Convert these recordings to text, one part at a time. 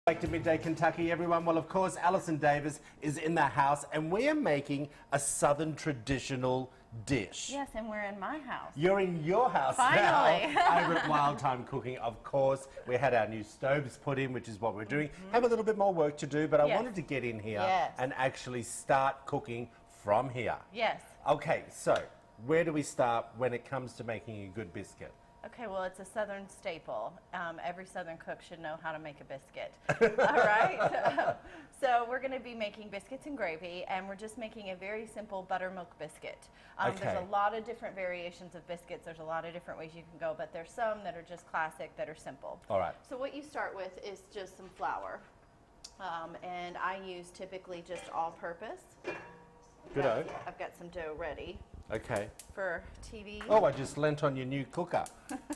Back to Midday Kentucky, everyone. Well, of course, Alison Davis is in the house, and we are making a Southern traditional dish. Yes, and we're in my house. You're in your house Finally. now, over at Wild Time Cooking. Of course, we had our new stoves put in, which is what we're doing. Have a little bit more work to do, but I wanted to get in here and actually start cooking from here. Yes. Okay, so where do we start when it comes to making a good biscuit? Okay, well, it's a Southern staple. Every Southern cook should know how to make a biscuit. All right? So we're going to be making biscuits and gravy, and we're just making a very simple buttermilk biscuit. There's a lot of different variations of biscuits. There's a lot of different ways you can go, but there's some that are just classic that are simple. All right. So what you start with is just some flour, and I use typically just all-purpose. Good-o. I've got some dough ready. Okay. For TV. Oh, I just lent on your new cooker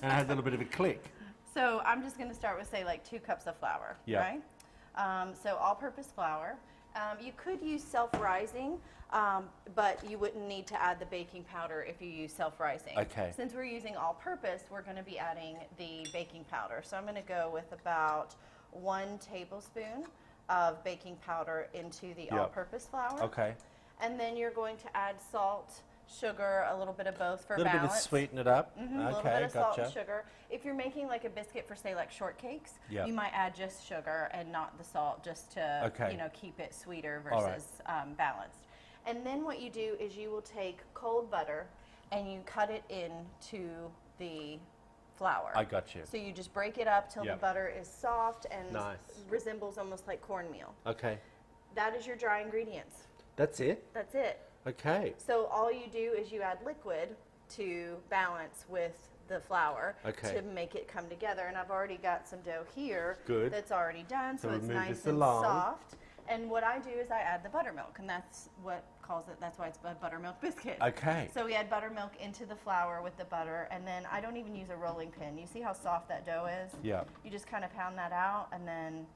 and I had a little bit of a click. So I'm just going to start with, say, like 2 cups of flour, right? So all-purpose flour. You could use self-rising, but you wouldn't need to add the baking powder if you use self-rising. Okay. Since we're using all-purpose, we're going to be adding the baking powder. So I'm going to go with about 1 tablespoon of baking powder into the all-purpose flour. Okay. And then you're going to add salt, sugar, a little bit of both for balance. A little bit to sweeten it up. A little bit of salt and sugar. If you're making like a biscuit for, say, like shortcakes, you might add just sugar and not the salt, just to you know, keep it sweeter versus balanced. And then what you do is you will take cold butter and you cut it into the flour. I got you. So you just break it up till the butter is soft and resembles almost like cornmeal. Okay. That is your dry ingredients. That's it? That's it. Okay. So all you do is you add liquid to balance with the flour to make it come together. And I've already got some dough here that's already done, so it's nice and soft. And what I do is I add the buttermilk, and that's what that's why it's a buttermilk biscuit. Okay. So we add buttermilk into the flour with the butter, and then I don't even use a rolling pin. You see how soft that dough is? Yeah. You just kind of pound that out, and then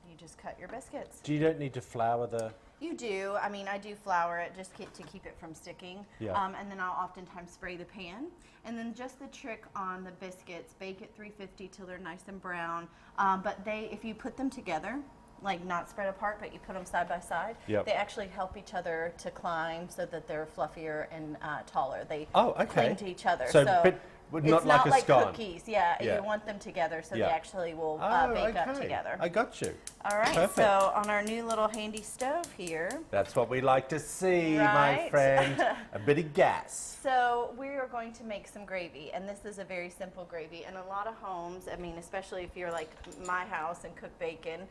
you just cut your biscuits. You don't need to flour the... You do. I mean, I do flour it just to keep it from sticking. Yeah. And then I'll oftentimes spray the pan. And then just the trick on the biscuits, bake at 350 till they're nice and brown. But if you put them together, like not spread apart, but you put them side by side, they actually help each other to climb so that they're fluffier and taller. They cling to each other. So it's not like cookies. Yeah, you want them together so they actually will bake up together. I got you. All right, perfect. So on our new little handy stove here. That's what we like to see, my friend. A bit of gas. So we are going to make some gravy, and this is a very simple gravy. In a lot of homes, I mean, especially if you're like my house and cook bacon,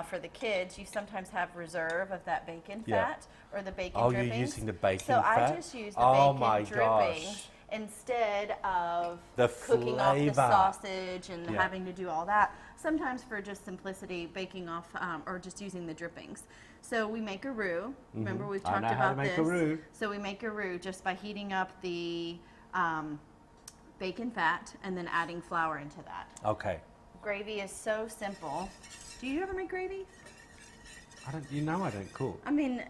for the kids, you sometimes have reserve of that bacon fat or the bacon drippings. Oh, you're using the bacon fat? So I just use the bacon drippings instead of cooking off the sausage and having to do all that. Sometimes for just simplicity, baking off or just using the drippings. So we make a roux. Remember we've talked about this. A roux. So we make a roux just by heating up the bacon fat and then adding flour into that. Okay. Gravy is so simple. Do you ever make gravy? You know I don't cook. I mean,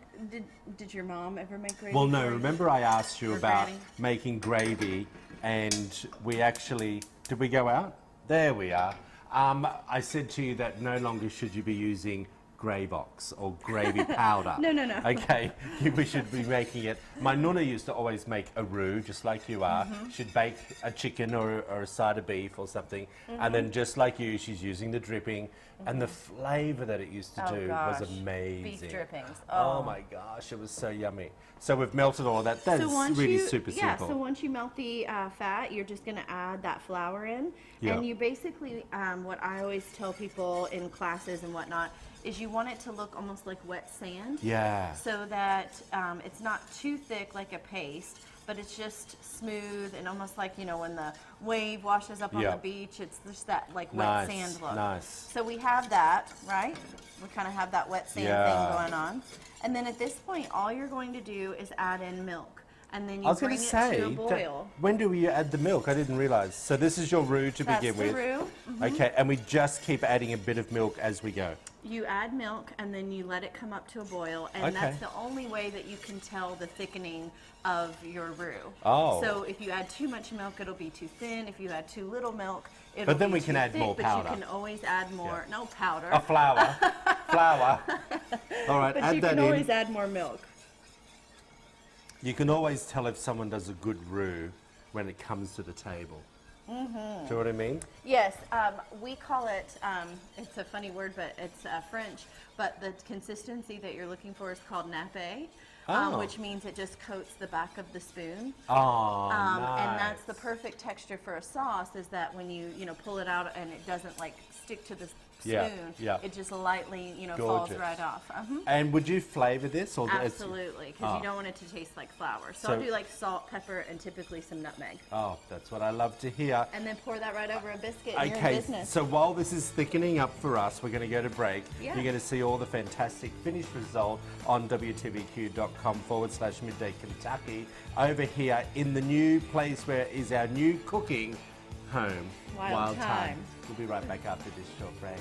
did your mom ever make gravy? Well, no. Remember I asked you about making gravy, and we actually... Did we go out? There we are. I said to you that no longer should you be using Gravox or gravy powder. No. Okay, we should be making it. My nonna used to always make a roux, just like you are. She'd bake a chicken or a side of beef or something, and then just like you, she's using the dripping, and the flavour that it used to do was amazing. Beef drippings. Oh my gosh, it was so yummy. So we've melted all that. That's really super simple. Yeah, so once you melt the fat, you're just going to add that flour in. And you basically, what I always tell people in classes and whatnot, is you want it to look almost like wet sand. Yeah. So that it's not too thick like a paste, but it's just smooth and almost like, you know, when the wave washes up on the beach, it's just that like wet sand look. Nice. So we have that, right? We kind of have that wet sand thing going on. And then at this point, all you're going to do is add in milk. And then you bring it to a boil. When do we add the milk? I didn't realize. So this is your roux to begin with. That's the roux. Okay, and we just keep adding a bit of milk as we go. You add milk and then you let it come up to a boil, and that's the only way that you can tell the thickening of your roux. Oh. So if you add too much milk, it'll be too thin. If you add too little milk, But then be we can too add thick, more powder. But you can always add more, no powder. A flour. Flour. All right, But add you that can in. always add more milk. You can always tell if someone does a good roux when it comes to the table. Do you know what I mean? Yes, we call it, it's a funny word, but it's French, but the consistency that you're looking for is called nappe, which means it just coats the back of the spoon. Oh, nice. And that's the perfect texture for a sauce, is that when you pull it out and it doesn't like stick to the spoon, it just lightly, falls right off. And would you flavor this? Or Absolutely, because you don't want it to taste like flour. So I'll do like salt, pepper, and typically some nutmeg. Oh, that's what I love to hear. And then pour that right over a biscuit and you're in business. So while this is thickening up for us, we're going to go to break. Yeah. You're going to see all the fantastic finished result on WTBQ.com/Midday Kentucky over here in the new place where is our new cooking home, Wild Thyme. We'll be right back after this short break.